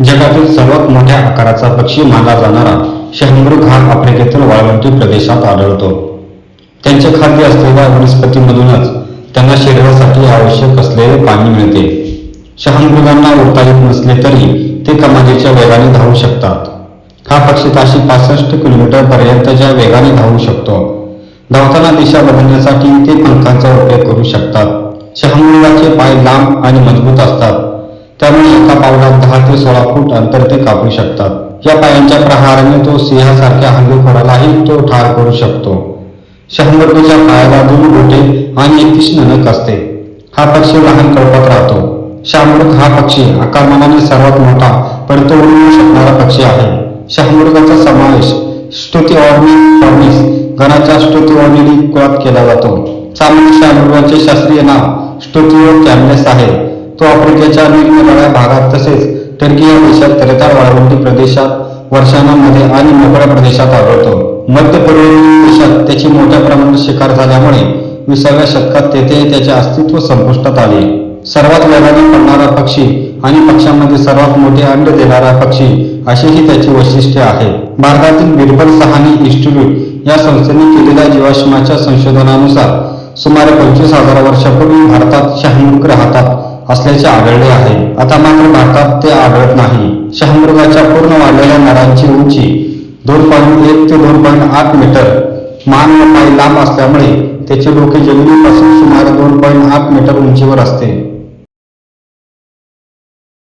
जगातील सर्वात मोठ्या आकाराचा पक्षी मानला जाणारा शहामृग हा आफ्रिकेतील वाळवंटी प्रदेशात आढळतो. त्यांचे खाद्य असलेल्या वनस्पतीमधूनच त्यांना शरीरासाठी आवश्यक असलेले पाणी मिळते. शहामृगांना उडता येत नसले तरी ते कमानीच्या वेगाने धावू शकतात. हा पक्षी ताशी 65 किलोमीटर पर्यंतच्या वेगाने धावू शकतो. धावताना दिशा बदलण्यासाठी ते पंखांचा उपयोग करू शकतात. शहामृगाचे पाय लांब आणि मजबूत असतात, त्यामुळे एका पावलात 10 ते 16 फूट अंतर ते कापू शकतात. या पायांच्या प्रहाराने तो सिंहासारख्या हल्लेखोरालाही तो ठार करू शकतो. शहामृगाच्या पायाला 2 बोटे आणि एक तीक्ष्ण नख असते. हा पक्षी लहान कळपात राहतो. शहामृग हा पक्षी आकारमानाने सर्वात मोठा पण तो उडू शकणारा पक्षी आहे. शहामृगाचा समावेश स्ट्रुथिऑर्निथॉर्निस गणाच्या स्ट्रुथिऑर्निडी कुळात केला जातो. सामान्य शहामृगाचे शास्त्रीय नाव स्ट्रुथिओकॅम्नेस आहे. तो आफ्रिकेच्या निरनिराळ्या भागात तसेच टर्की या देशात तरेतार वाळवंटी प्रदेशात, वर्षावनांमध्ये आणि मोकळ्या प्रदेशात आढळतो. मध्य पूर्वेकडील देशात त्याची मोठ्या प्रमाणात शिकार झाल्यामुळे 20व्या शतकात तेथे त्याचे अस्तित्व संपुष्टात आले. सर्वात वेगाने पळणारा पक्षी आणि पक्ष्यांमध्ये सर्वात मोठे अंडे देणारा पक्षी अशीही त्याची वैशिष्ट्ये आहेत. भारतातील बिरबल सहानी इन्स्टिट्यूट या संस्थेने केलेल्या जीवाश्माच्या संशोधनानुसार सुमारे 25,000 वर्षापूर्वी भारतात शहामृग राहतात असल्याचे आढळले आहे. आता मात्र भारतात ते आढळत नाही. शहामृगाच्या पूर्ण वाढलेल्या नरांची उंची 2.1 ते 2.8 मीटर, मान व पाय लांब असल्यामुळे त्याचे डोके जमिनीपासून सुमारे 2.8 मीटर उंचीवर असते.